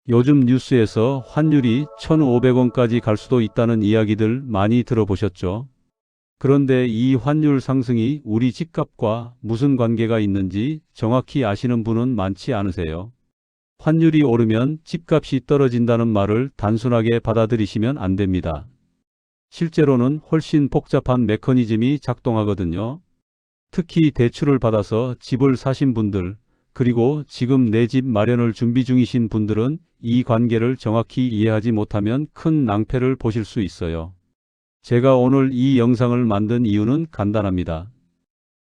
요즘 뉴스에서 환율이 1,500원까지 갈 수도 있다는 이야기들 많이 들어보셨죠? 그런데 이 환율 상승이 우리 집값과 무슨 관계가 있는지 정확히 아시는 분은 많지 않으세요. 환율이 오르면 집값이 떨어진다는 말을 단순하게 받아들이시면 안 됩니다. 실제로는 훨씬 복잡한 메커니즘이 작동하거든요. 특히 대출을 받아서 집을 사신 분들, 그리고 지금 내 집 마련을 준비 중이신 분들은 이 관계를 정확히 이해하지 못하면 큰 낭패를 보실 수 있어요. 제가 오늘 이 영상을 만든 이유는 간단합니다.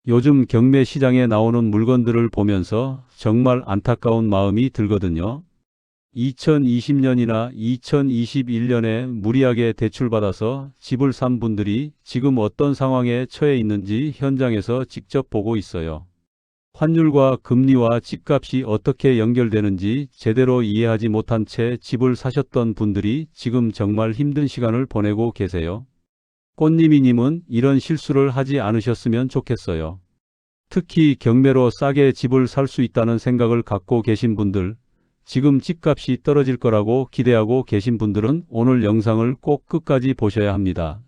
요즘 경매 시장에 나오는 물건들을 보면서 정말 안타까운 마음이 들거든요. 2020년이나 2021년에 무리하게 대출받아서 집을 산 분들이 지금 어떤 상황에 처해 있는지 현장에서 직접 보고 있어요. 환율과 금리와 집값이 어떻게 연결되는지 제대로 이해하지 못한 채 집을 사셨던 분들이 지금 정말 힘든 시간을 보내고 계세요. 꽃님이님은 이런 실수를 하지 않으셨으면 좋겠어요. 특히 경매로 싸게 집을 살 수 있다는 생각을 갖고 계신 분들, 지금 집값이 떨어질 거라고 기대하고 계신 분들은 오늘 영상을 꼭 끝까지 보셔야 합니다.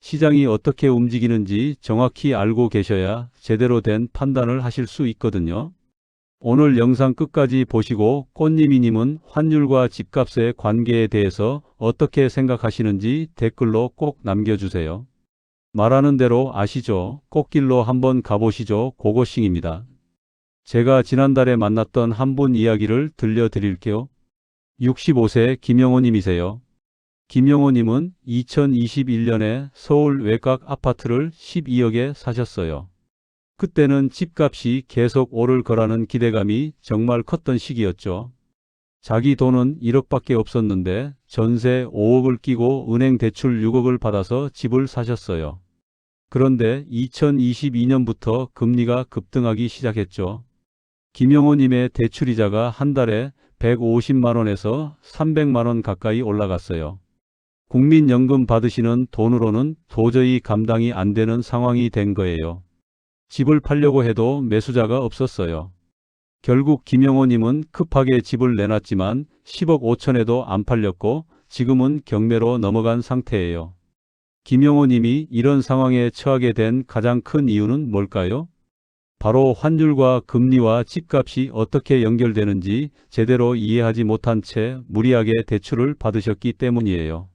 시장이 어떻게 움직이는지 정확히 알고 계셔야 제대로 된 판단을 하실 수 있거든요. 오늘 영상 끝까지 보시고 꽃님이님은 환율과 집값의 관계에 대해서 어떻게 생각하시는지 댓글로 꼭 남겨주세요. 말하는 대로 아시죠? 꽃길로 한번 가보시죠. 고고싱입니다. 제가 지난달에 만났던 한 분 이야기를 들려드릴게요. 65세 김영호님이세요. 김영호님은 2021년에 서울 외곽 아파트를 12억에 사셨어요. 그때는 집값이 계속 오를 거라는 기대감이 정말 컸던 시기였죠. 자기 돈은 1억밖에 없었는데 전세 5억을 끼고 은행 대출 6억을 받아서 집을 사셨어요. 그런데 2022년부터 금리가 급등하기 시작했죠. 김영호님의 대출이자가 한 달에 150만 원에서 300만 원 가까이 올라갔어요. 국민연금 받으시는 돈으로는 도저히 감당이 안 되는 상황이 된 거예요. 집을 팔려고 해도 매수자가 없었어요. 결국 김영호님은 급하게 집을 내놨지만 10억 5천에도 안 팔렸고 지금은 경매로 넘어간 상태예요. 김영호님이 이런 상황에 처하게 된 가장 큰 이유는 뭘까요? 바로 환율과 금리와 집값이 어떻게 연결되는지 제대로 이해하지 못한 채 무리하게 대출을 받으셨기 때문이에요.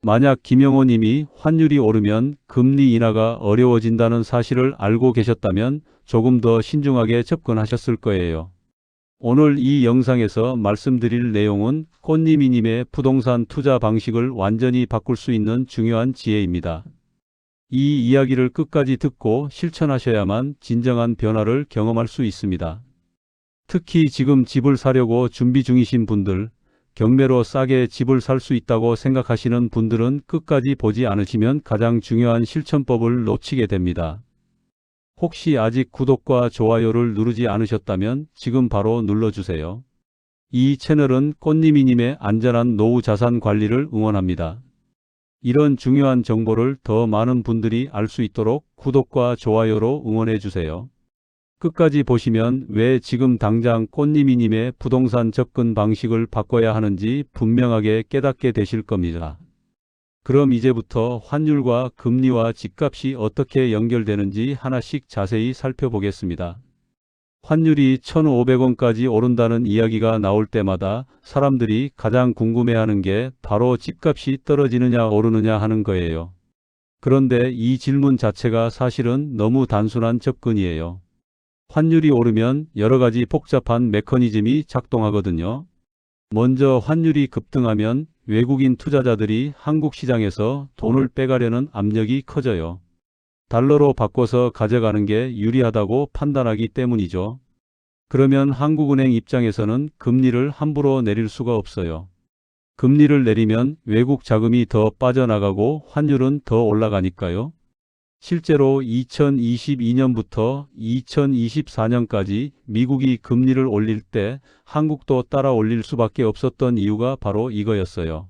만약 김영호님이 환율이 오르면 금리 인하가 어려워진다는 사실을 알고 계셨다면 조금 더 신중하게 접근하셨을 거예요. 오늘 이 영상에서 말씀드릴 내용은 꽃님이님의 부동산 투자 방식을 완전히 바꿀 수 있는 중요한 지혜입니다. 이 이야기를 끝까지 듣고 실천하셔야만 진정한 변화를 경험할 수 있습니다. 특히 지금 집을 사려고 준비 중이신 분들, 경매로 싸게 집을 살 수 있다고 생각하시는 분들은 끝까지 보지 않으시면 가장 중요한 실천법을 놓치게 됩니다. 혹시 아직 구독과 좋아요를 누르지 않으셨다면 지금 바로 눌러주세요. 이 채널은 꽃님이님의 안전한 노후 자산 관리를 응원합니다. 이런 중요한 정보를 더 많은 분들이 알 수 있도록 구독과 좋아요로 응원해 주세요. 끝까지 보시면 왜 지금 당장 꽃님이님의 부동산 접근 방식을 바꿔야 하는지 분명하게 깨닫게 되실 겁니다. 그럼 이제부터 환율과 금리와 집값이 어떻게 연결되는지 하나씩 자세히 살펴보겠습니다. 환율이 1,500원까지 오른다는 이야기가 나올 때마다 사람들이 가장 궁금해하는 게 바로 집값이 떨어지느냐 오르느냐 하는 거예요. 그런데 이 질문 자체가 사실은 너무 단순한 접근이에요. 환율이 오르면 여러 가지 복잡한 메커니즘이 작동하거든요. 먼저 환율이 급등하면 외국인 투자자들이 한국 시장에서 돈을 빼가려는 압력이 커져요. 달러로 바꿔서 가져가는 게 유리하다고 판단하기 때문이죠. 그러면 한국은행 입장에서는 금리를 함부로 내릴 수가 없어요. 금리를 내리면 외국 자금이 더 빠져나가고 환율은 더 올라가니까요. 실제로 2022년부터 2024년까지 미국이 금리를 올릴 때 한국도 따라 올릴 수밖에 없었던 이유가 바로 이거였어요.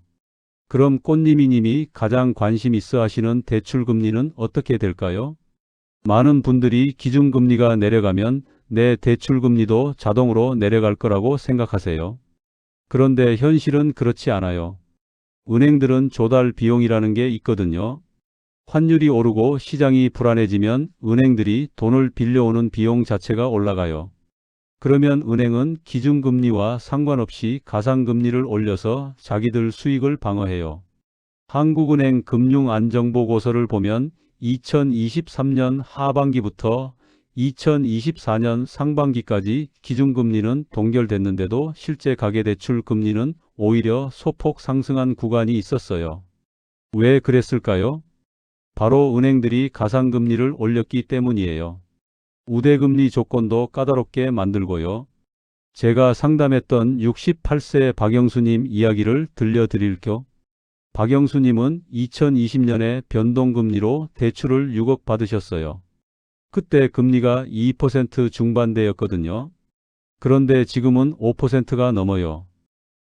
그럼 꽃님이님이 가장 관심 있어 하시는 대출금리는 어떻게 될까요? 많은 분들이 기준금리가 내려가면 내 대출금리도 자동으로 내려갈 거라고 생각하세요. 그런데 현실은 그렇지 않아요. 은행들은 조달 비용이라는 게 있거든요. 환율이 오르고 시장이 불안해지면 은행들이 돈을 빌려오는 비용 자체가 올라가요. 그러면 은행은 기준금리와 상관없이 가상금리를 올려서 자기들 수익을 방어해요. 한국은행 금융안정보고서를 보면 2023년 하반기부터 2024년 상반기까지 기준금리는 동결됐는데도 실제 가계대출 금리는 오히려 소폭 상승한 구간이 있었어요. 왜 그랬을까요? 바로 은행들이 가상금리를 올렸기 때문이에요. 우대금리 조건도 까다롭게 만들고요. 제가 상담했던 68세 박영수님 이야기를 들려드릴게요. 박영수님은 2020년에 변동금리로 대출을 6억 받으셨어요. 그때 금리가 2% 중반대였거든요. 그런데 지금은 5%가 넘어요.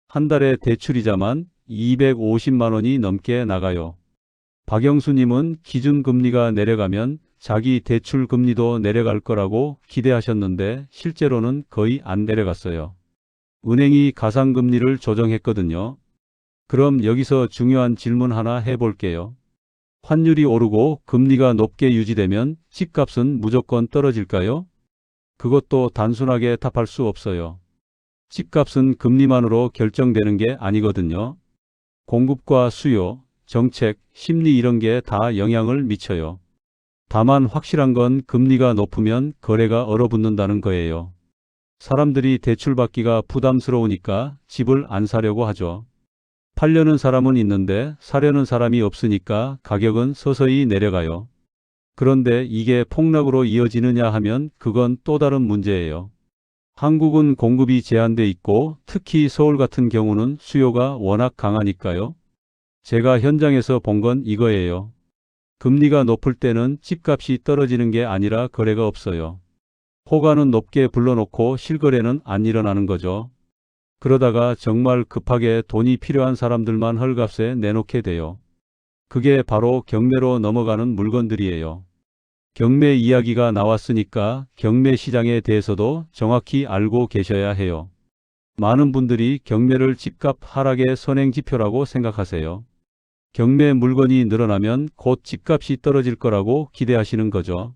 한 달에 대출이자만 250만 원이 넘게 나가요. 박영수님은 기준금리가 내려가면 자기 대출 금리도 내려갈 거라고 기대하셨는데 실제로는 거의 안 내려갔어요. 은행이 가상금리를 조정했거든요. 그럼 여기서 중요한 질문 하나 해볼게요. 환율이 오르고 금리가 높게 유지되면 집값은 무조건 떨어질까요? 그것도 단순하게 답할 수 없어요. 집값은 금리만으로 결정되는 게 아니거든요. 공급과 수요, 정책, 심리 이런 게 다 영향을 미쳐요. 다만 확실한 건 금리가 높으면 거래가 얼어붙는다는 거예요. 사람들이 대출받기가 부담스러우니까 집을 안 사려고 하죠. 팔려는 사람은 있는데 사려는 사람이 없으니까 가격은 서서히 내려가요. 그런데 이게 폭락으로 이어지느냐 하면 그건 또 다른 문제예요. 한국은 공급이 제한돼 있고 특히 서울 같은 경우는 수요가 워낙 강하니까요. 제가 현장에서 본 건 이거예요. 금리가 높을 때는 집값이 떨어지는 게 아니라 거래가 없어요. 호가는 높게 불러놓고 실거래는 안 일어나는 거죠. 그러다가 정말 급하게 돈이 필요한 사람들만 헐값에 내놓게 돼요. 그게 바로 경매로 넘어가는 물건들이에요. 경매 이야기가 나왔으니까 경매 시장에 대해서도 정확히 알고 계셔야 해요. 많은 분들이 경매를 집값 하락의 선행지표라고 생각하세요. 경매 물건이 늘어나면 곧 집값이 떨어질 거라고 기대하시는 거죠.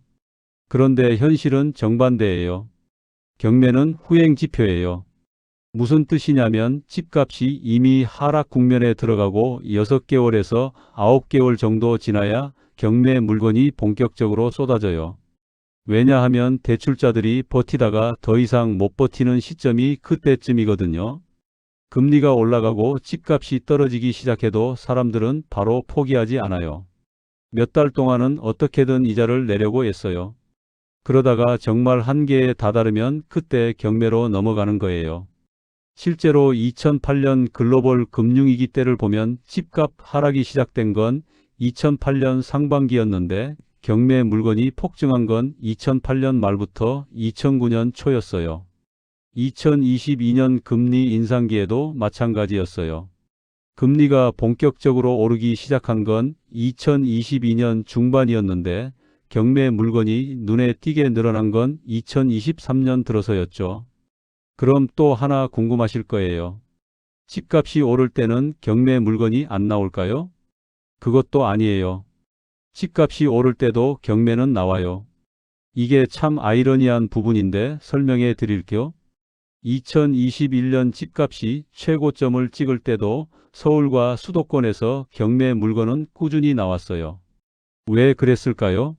그런데 현실은 정반대예요. 경매는 후행지표예요. 무슨 뜻이냐면 집값이 이미 하락 국면에 들어가고 6개월에서 9개월 정도 지나야 경매 물건이 본격적으로 쏟아져요. 왜냐하면 대출자들이 버티다가 더 이상 못 버티는 시점이 그때쯤이거든요. 금리가 올라가고 집값이 떨어지기 시작해도 사람들은 바로 포기하지 않아요. 몇 달 동안은 어떻게든 이자를 내려고 애써요. 그러다가 정말 한계에 다다르면 그때 경매로 넘어가는 거예요. 실제로 2008년 글로벌 금융위기 때를 보면 집값 하락이 시작된 건 2008년 상반기였는데 경매 물건이 폭증한 건 2008년 말부터 2009년 초였어요. 2022년 금리 인상기에도 마찬가지였어요. 금리가 본격적으로 오르기 시작한 건 2022년 중반이었는데 경매 물건이 눈에 띄게 늘어난 건 2023년 들어서였죠. 그럼 또 하나 궁금하실 거예요. 집값이 오를 때는 경매 물건이 안 나올까요? 그것도 아니에요. 집값이 오를 때도 경매는 나와요. 이게 참 아이러니한 부분인데 설명해 드릴게요. 2021년 집값이 최고점을 찍을 때도 서울과 수도권에서 경매 물건은 꾸준히 나왔어요. 왜 그랬을까요?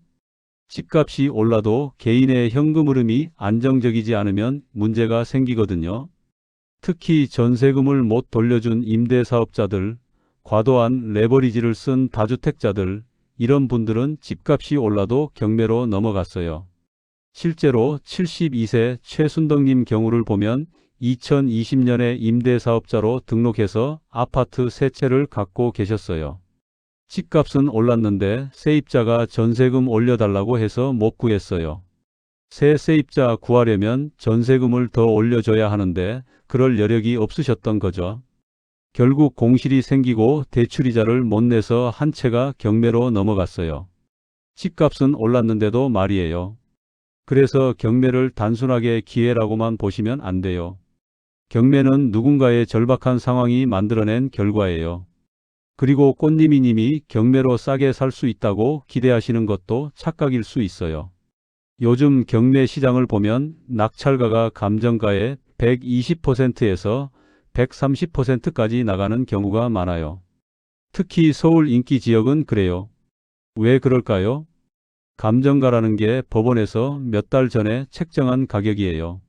집값이 올라도 개인의 현금 흐름이 안정적이지 않으면 문제가 생기거든요. 특히 전세금을 못 돌려준 임대사업자들, 과도한 레버리지를 쓴 다주택자들, 이런 분들은 집값이 올라도 경매로 넘어갔어요. 실제로 72세 최순덕님 경우를 보면 2020년에 임대사업자로 등록해서 아파트 3채를 갖고 계셨어요. 집값은 올랐는데 세입자가 전세금 올려달라고 해서 못 구했어요. 새 세입자 구하려면 전세금을 더 올려줘야 하는데 그럴 여력이 없으셨던 거죠. 결국 공실이 생기고 대출이자를 못 내서 한 채가 경매로 넘어갔어요. 집값은 올랐는데도 말이에요. 그래서 경매를 단순하게 기회라고만 보시면 안 돼요. 경매는 누군가의 절박한 상황이 만들어낸 결과예요. 그리고 꽃님이님이 경매로 싸게 살 수 있다고 기대하시는 것도 착각일 수 있어요. 요즘 경매 시장을 보면 낙찰가가 감정가의 120%에서 130%까지 나가는 경우가 많아요. 특히 서울 인기 지역은 그래요. 왜 그럴까요? 감정가라는 게 법원에서 몇 달 전에 책정한 가격이에요.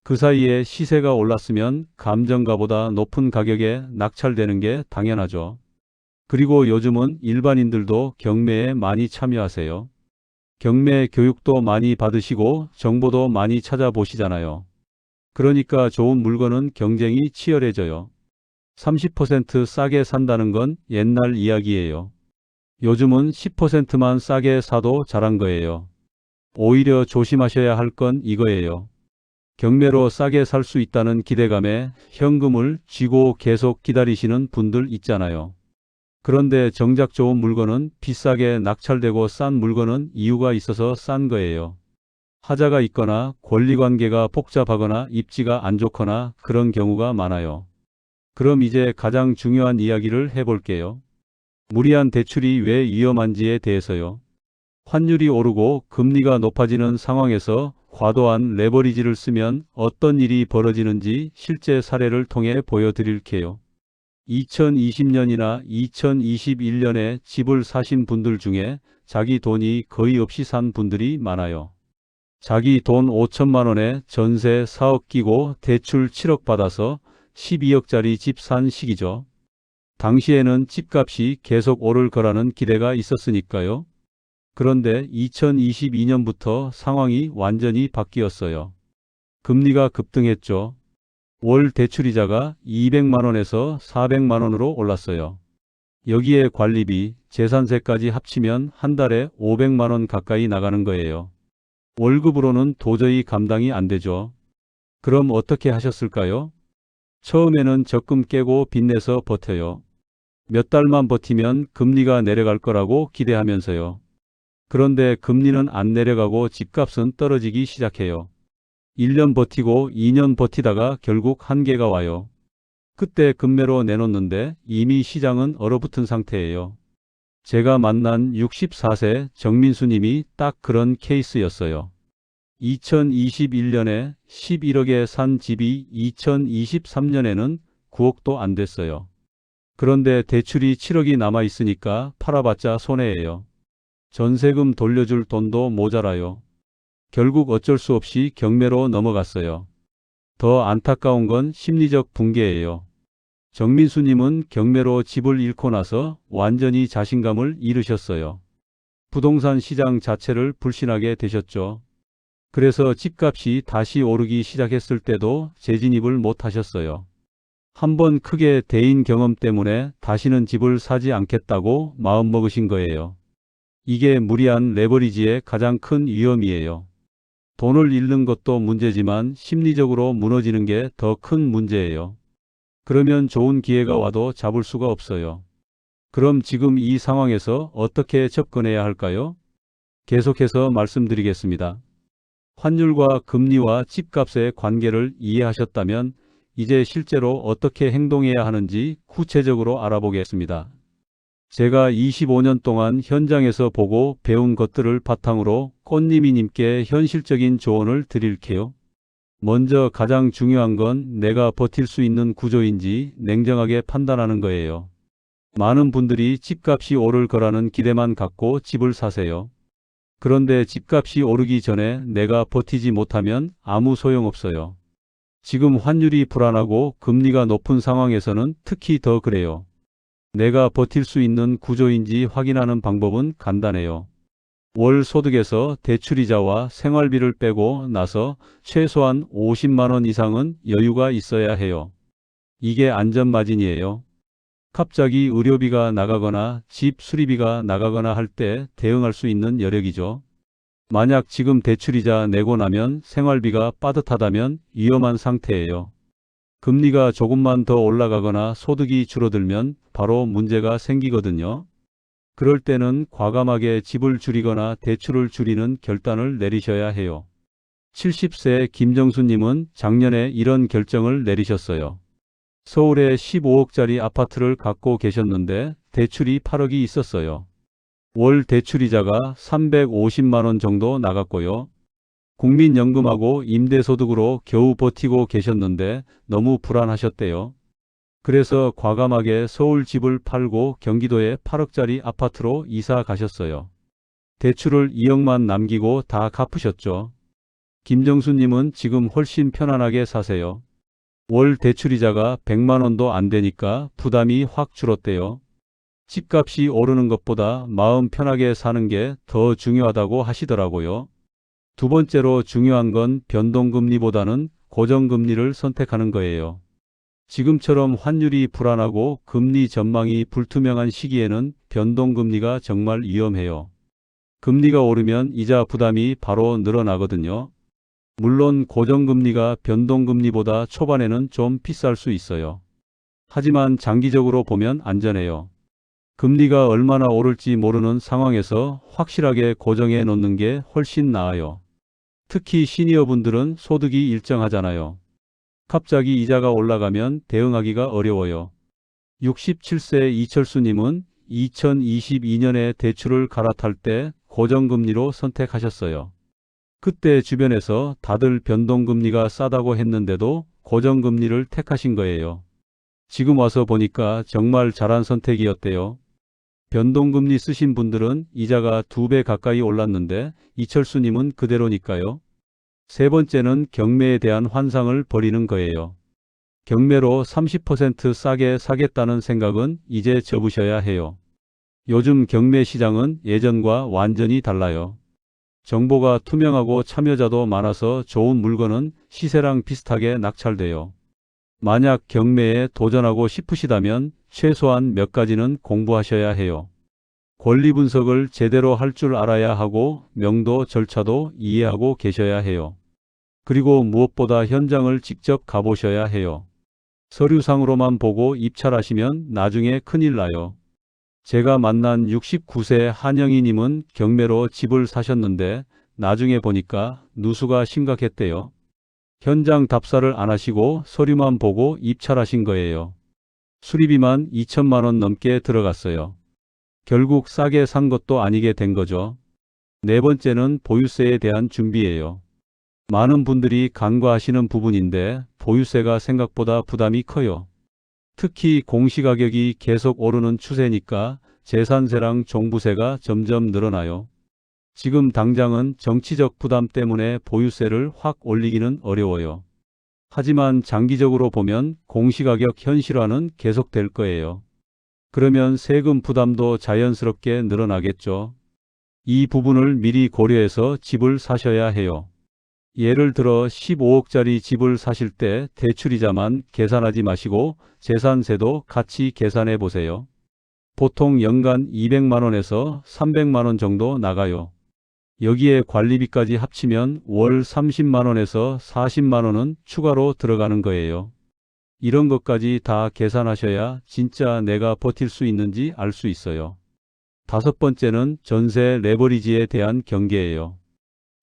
그 사이에 시세가 올랐으면 감정가보다 높은 가격에 낙찰되는 게 당연하죠. 그리고 요즘은 일반인들도 경매에 많이 참여하세요. 경매 교육도 많이 받으시고 정보도 많이 찾아보시잖아요. 그러니까 좋은 물건은 경쟁이 치열해져요. 30% 싸게 산다는 건 옛날 이야기예요. 요즘은 10%만 싸게 사도 잘한 거예요. 오히려 조심하셔야 할 건 이거예요. 경매로 싸게 살 수 있다는 기대감에 현금을 쥐고 계속 기다리시는 분들 있잖아요. 그런데 정작 좋은 물건은 비싸게 낙찰되고 싼 물건은 이유가 있어서 싼 거예요. 하자가 있거나 권리관계가 복잡하거나 입지가 안 좋거나 그런 경우가 많아요. 그럼 이제 가장 중요한 이야기를 해볼게요. 무리한 대출이 왜 위험한지에 대해서요. 환율이 오르고 금리가 높아지는 상황에서 과도한 레버리지를 쓰면 어떤 일이 벌어지는지 실제 사례를 통해 보여드릴게요. 2020년이나 2021년에 집을 사신 분들 중에 자기 돈이 거의 없이 산 분들이 많아요. 자기 돈 5천만 원에 전세 4억 끼고 대출 7억 받아서 12억짜리 집 산 시기죠. 당시에는 집값이 계속 오를 거라는 기대가 있었으니까요. 그런데 2022년부터 상황이 완전히 바뀌었어요. 금리가 급등했죠. 월 대출이자가 200만 원에서 400만 원으로 올랐어요. 여기에 관리비, 재산세까지 합치면 한 달에 500만 원 가까이 나가는 거예요. 월급으로는 도저히 감당이 안 되죠. 그럼 어떻게 하셨을까요? 처음에는 적금 깨고 빚내서 버텨요. 몇 달만 버티면 금리가 내려갈 거라고 기대하면서요. 그런데 금리는 안 내려가고 집값은 떨어지기 시작해요. 1년 버티고 2년 버티다가 결국 한계가 와요. 그때 급매로 내놓는데 이미 시장은 얼어붙은 상태예요. 제가 만난 64세 정민수 님이 딱 그런 케이스였어요. 2021년에 11억에 산 집이 2023년에는 9억도 안 됐어요. 그런데 대출이 7억이 남아 있으니까 팔아봤자 손해예요. 전세금 돌려줄 돈도 모자라요. 결국 어쩔 수 없이 경매로 넘어갔어요. 더 안타까운 건 심리적 붕괴예요. 정민수님은 경매로 집을 잃고 나서 완전히 자신감을 잃으셨어요. 부동산 시장 자체를 불신하게 되셨죠. 그래서 집값이 다시 오르기 시작했을 때도 재진입을 못 하셨어요. 한번 크게 데인 경험 때문에 다시는 집을 사지 않겠다고 마음먹으신 거예요. 이게 무리한 레버리지의 가장 큰 위험이에요. 돈을 잃는 것도 문제지만 심리적으로 무너지는 게 더 큰 문제예요. 그러면 좋은 기회가 와도 잡을 수가 없어요. 그럼 지금 이 상황에서 어떻게 접근해야 할까요? 계속해서 말씀드리겠습니다. 환율과 금리와 집값의 관계를 이해하셨다면 이제 실제로 어떻게 행동해야 하는지 구체적으로 알아보겠습니다. 제가 25년 동안 현장에서 보고 배운 것들을 바탕으로 꽃님이님께 현실적인 조언을 드릴게요. 먼저 가장 중요한 건 내가 버틸 수 있는 구조인지 냉정하게 판단하는 거예요. 많은 분들이 집값이 오를 거라는 기대만 갖고 집을 사세요. 그런데 집값이 오르기 전에 내가 버티지 못하면 아무 소용없어요. 지금 환율이 불안하고 금리가 높은 상황에서는 특히 더 그래요. 내가 버틸 수 있는 구조인지 확인하는 방법은 간단해요. 월 소득에서 대출이자와 생활비를 빼고 나서 최소한 50만 원 이상은 여유가 있어야 해요. 이게 안전마진이에요. 갑자기 의료비가 나가거나 집 수리비가 나가거나 할 때 대응할 수 있는 여력이죠. 만약 지금 대출이자 내고 나면 생활비가 빠듯하다면 위험한 상태예요. 금리가 조금만 더 올라가거나 소득이 줄어들면 바로 문제가 생기거든요. 그럴 때는 과감하게 집을 줄이거나 대출을 줄이는 결단을 내리셔야 해요. 70세 김정수님은 작년에 이런 결정을 내리셨어요. 서울에 15억짜리 아파트를 갖고 계셨는데 대출이 8억이 있었어요. 월 대출이자가 350만 원 정도 나갔고요. 국민연금하고 임대소득으로 겨우 버티고 계셨는데 너무 불안하셨대요. 그래서 과감하게 서울 집을 팔고 경기도에 8억짜리 아파트로 이사 가셨어요. 대출을 2억만 남기고 다 갚으셨죠. 김정수님은 지금 훨씬 편안하게 사세요. 월 대출이자가 100만 원도 안 되니까 부담이 확 줄었대요. 집값이 오르는 것보다 마음 편하게 사는 게 더 중요하다고 하시더라고요. 두 번째로 중요한 건 변동금리보다는 고정금리를 선택하는 거예요. 지금처럼 환율이 불안하고 금리 전망이 불투명한 시기에는 변동금리가 정말 위험해요. 금리가 오르면 이자 부담이 바로 늘어나거든요. 물론 고정금리가 변동금리보다 초반에는 좀 비쌀 수 있어요. 하지만 장기적으로 보면 안전해요. 금리가 얼마나 오를지 모르는 상황에서 확실하게 고정해 놓는 게 훨씬 나아요. 특히 시니어분들은 소득이 일정하잖아요. 갑자기 이자가 올라가면 대응하기가 어려워요. 67세 이철수님은 2022년에 대출을 갈아탈 때 고정금리로 선택하셨어요. 그때 주변에서 다들 변동금리가 싸다고 했는데도 고정금리를 택하신 거예요. 지금 와서 보니까 정말 잘한 선택이었대요. 변동금리 쓰신 분들은 이자가 2배 가까이 올랐는데 이철수님은 그대로니까요. 세 번째는 경매에 대한 환상을 버리는 거예요. 경매로 30% 싸게 사겠다는 생각은 이제 접으셔야 해요. 요즘 경매 시장은 예전과 완전히 달라요. 정보가 투명하고 참여자도 많아서 좋은 물건은 시세랑 비슷하게 낙찰돼요. 만약 경매에 도전하고 싶으시다면 최소한 몇 가지는 공부하셔야 해요. 권리 분석을 제대로 할 줄 알아야 하고 명도 절차도 이해하고 계셔야 해요. 그리고 무엇보다 현장을 직접 가보셔야 해요. 서류상으로만 보고 입찰하시면 나중에 큰일 나요. 제가 만난 69세 한영희님은 경매로 집을 사셨는데 나중에 보니까 누수가 심각했대요. 현장 답사를 안 하시고 서류만 보고 입찰하신 거예요. 수리비만 2천만 원 넘게 들어갔어요. 결국 싸게 산 것도 아니게 된 거죠. 네 번째는 보유세에 대한 준비예요. 많은 분들이 간과하시는 부분인데 보유세가 생각보다 부담이 커요. 특히 공시가격이 계속 오르는 추세니까 재산세랑 종부세가 점점 늘어나요. 지금 당장은 정치적 부담 때문에 보유세를 확 올리기는 어려워요. 하지만 장기적으로 보면 공시가격 현실화는 계속될 거예요. 그러면 세금 부담도 자연스럽게 늘어나겠죠. 이 부분을 미리 고려해서 집을 사셔야 해요. 예를 들어 15억짜리 집을 사실 때 대출이자만 계산하지 마시고 재산세도 같이 계산해 보세요. 보통 연간 200만 원에서 300만 원 정도 나가요. 여기에 관리비까지 합치면 월 30만 원에서 40만 원은 추가로 들어가는 거예요. 이런 것까지 다 계산하셔야 진짜 내가 버틸 수 있는지 알 수 있어요. 다섯 번째는 전세 레버리지에 대한 경계예요.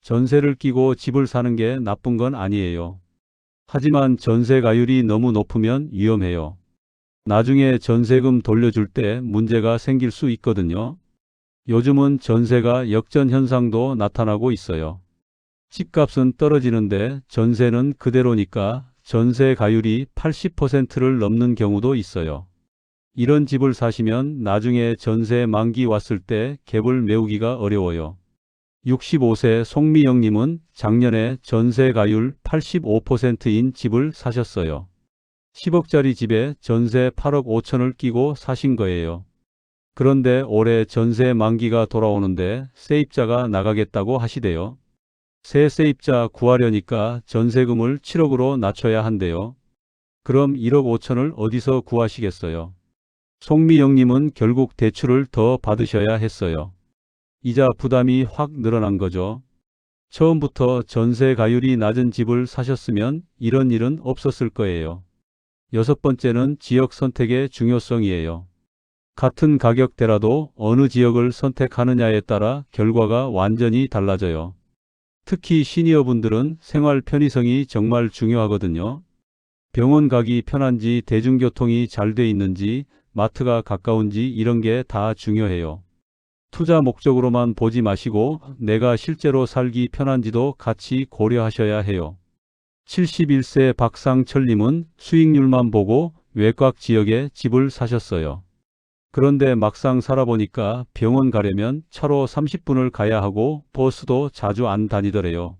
전세를 끼고 집을 사는 게 나쁜 건 아니에요. 하지만 전세 가율이 너무 높으면 위험해요. 나중에 전세금 돌려줄 때 문제가 생길 수 있거든요. 요즘은 전세가 역전 현상도 나타나고 있어요. 집값은 떨어지는데 전세는 그대로니까 전세 가율이 80%를 넘는 경우도 있어요. 이런 집을 사시면 나중에 전세 만기 왔을 때 갭을 메우기가 어려워요. 65세 송미영님은 작년에 전세 가율 85%인 집을 사셨어요. 10억짜리 집에 전세 8억 5천을 끼고 사신 거예요. 그런데 올해 전세 만기가 돌아오는데 세입자가 나가겠다고 하시대요. 새 세입자 구하려니까 전세금을 7억으로 낮춰야 한대요. 그럼 1억 5천을 어디서 구하시겠어요? 송미영님은 결국 대출을 더 받으셔야 했어요. 이자 부담이 확 늘어난 거죠. 처음부터 전세 가율이 낮은 집을 사셨으면 이런 일은 없었을 거예요. 여섯 번째는 지역 선택의 중요성이에요. 같은 가격대라도 어느 지역을 선택하느냐에 따라 결과가 완전히 달라져요. 특히 시니어분들은 생활 편의성이 정말 중요하거든요. 병원 가기 편한지, 대중교통이 잘 돼 있는지, 마트가 가까운지 이런 게 다 중요해요. 투자 목적으로만 보지 마시고 내가 실제로 살기 편한지도 같이 고려하셔야 해요. 71세 박상철님은 수익률만 보고 외곽 지역에 집을 사셨어요. 그런데 막상 살아보니까 병원 가려면 차로 30분을 가야 하고 버스도 자주 안 다니더래요.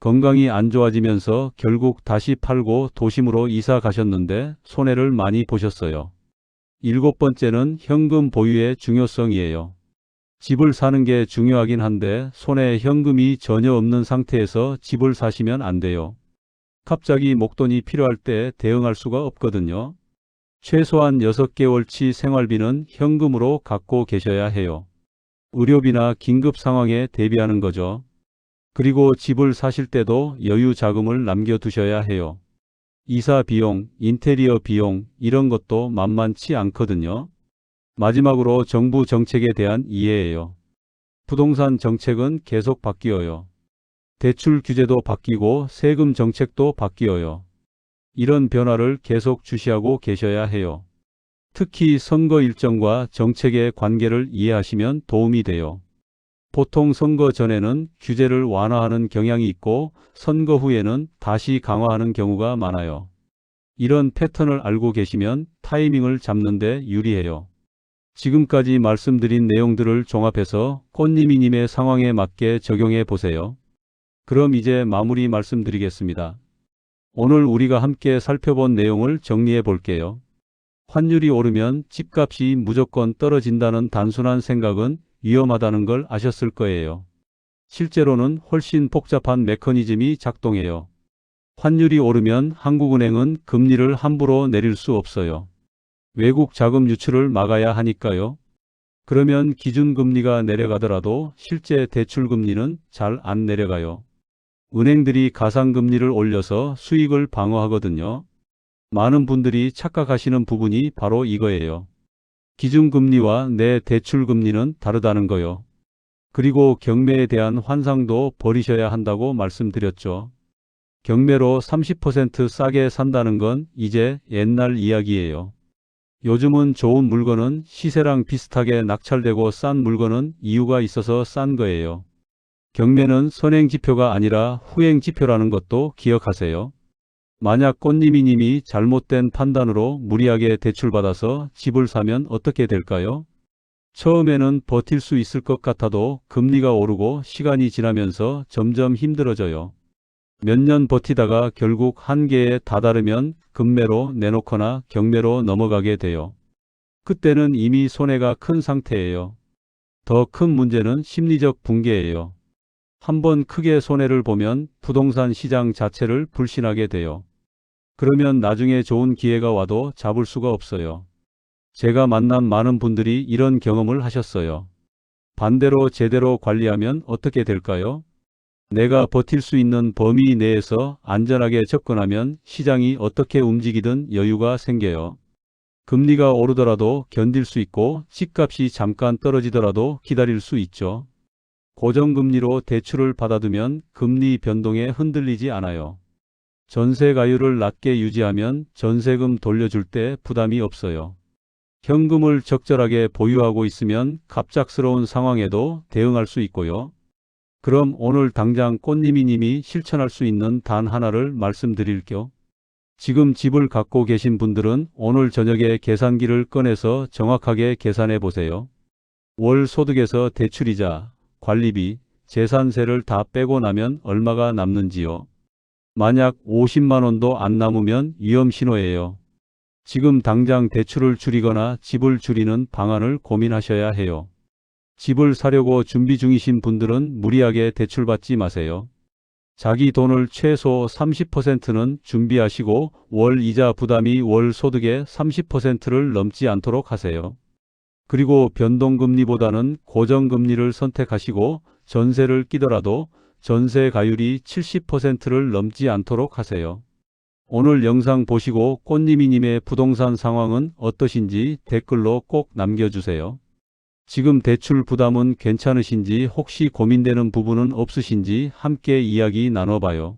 건강이 안 좋아지면서 결국 다시 팔고 도심으로 이사 가셨는데 손해를 많이 보셨어요. 일곱 번째는 현금 보유의 중요성이에요. 집을 사는 게 중요하긴 한데 손에 현금이 전혀 없는 상태에서 집을 사시면 안 돼요. 갑자기 목돈이 필요할 때 대응할 수가 없거든요. 최소한 6개월치 생활비는 현금으로 갖고 계셔야 해요. 의료비나 긴급 상황에 대비하는 거죠. 그리고 집을 사실 때도 여유 자금을 남겨두셔야 해요. 이사 비용, 인테리어 비용 이런 것도 만만치 않거든요. 마지막으로 정부 정책에 대한 이해예요. 부동산 정책은 계속 바뀌어요. 대출 규제도 바뀌고 세금 정책도 바뀌어요. 이런 변화를 계속 주시하고 계셔야 해요. 특히 선거 일정과 정책의 관계를 이해하시면 도움이 돼요. 보통 선거 전에는 규제를 완화하는 경향이 있고 선거 후에는 다시 강화하는 경우가 많아요. 이런 패턴을 알고 계시면 타이밍을 잡는 데 유리해요. 지금까지 말씀드린 내용들을 종합해서 꽃님이님의 상황에 맞게 적용해 보세요. 그럼 이제 마무리 말씀드리겠습니다. 오늘 우리가 함께 살펴본 내용을 정리해 볼게요. 환율이 오르면 집값이 무조건 떨어진다는 단순한 생각은 위험하다는 걸 아셨을 거예요. 실제로는 훨씬 복잡한 메커니즘이 작동해요. 환율이 오르면 한국은행은 금리를 함부로 내릴 수 없어요. 외국 자금 유출을 막아야 하니까요. 그러면 기준금리가 내려가더라도 실제 대출금리는 잘 안 내려가요. 은행들이 가상금리를 올려서 수익을 방어하거든요. 많은 분들이 착각하시는 부분이 바로 이거예요. 기준금리와 내 대출금리는 다르다는 거요. 그리고 경매에 대한 환상도 버리셔야 한다고 말씀드렸죠. 경매로 30% 싸게 산다는 건 이제 옛날 이야기예요. 요즘은 좋은 물건은 시세랑 비슷하게 낙찰되고 싼 물건은 이유가 있어서 싼 거예요. 경매는 선행지표가 아니라 후행지표라는 것도 기억하세요. 만약 꽃님이님이 잘못된 판단으로 무리하게 대출받아서 집을 사면 어떻게 될까요? 처음에는 버틸 수 있을 것 같아도 금리가 오르고 시간이 지나면서 점점 힘들어져요. 몇 년 버티다가 결국 한계에 다다르면 금매로 내놓거나 경매로 넘어가게 돼요. 그때는 이미 손해가 큰 상태예요. 더 큰 문제는 심리적 붕괴예요. 한번 크게 손해를 보면 부동산 시장 자체를 불신하게 돼요. 그러면 나중에 좋은 기회가 와도 잡을 수가 없어요. 제가 만난 많은 분들이 이런 경험을 하셨어요. 반대로 제대로 관리하면 어떻게 될까요? 내가 버틸 수 있는 범위 내에서 안전하게 접근하면 시장이 어떻게 움직이든 여유가 생겨요. 금리가 오르더라도 견딜 수 있고 집값이 잠깐 떨어지더라도 기다릴 수 있죠. 고정금리로 대출을 받아두면 금리 변동에 흔들리지 않아요. 전세 가율을 낮게 유지하면 전세금 돌려줄 때 부담이 없어요. 현금을 적절하게 보유하고 있으면 갑작스러운 상황에도 대응할 수 있고요. 그럼 오늘 당장 꽃님이님이 실천할 수 있는 단 하나를 말씀드릴게요. 지금 집을 갖고 계신 분들은 오늘 저녁에 계산기를 꺼내서 정확하게 계산해 보세요. 월 소득에서 대출이자, 관리비, 재산세를 다 빼고 나면 얼마가 남는지요. 만약 50만 원도 안 남으면 위험 신호예요. 지금 당장 대출을 줄이거나 집을 줄이는 방안을 고민하셔야 해요. 집을 사려고 준비 중이신 분들은 무리하게 대출받지 마세요. 자기 돈을 최소 30%는 준비하시고 월 이자 부담이 월 소득의 30%를 넘지 않도록 하세요. 그리고 변동금리보다는 고정금리를 선택하시고 전세를 끼더라도 전세 가율이 70%를 넘지 않도록 하세요. 오늘 영상 보시고 꽃님이님의 부동산 상황은 어떠신지 댓글로 꼭 남겨주세요. 지금 대출 부담은 괜찮으신지 혹시 고민되는 부분은 없으신지 함께 이야기 나눠봐요.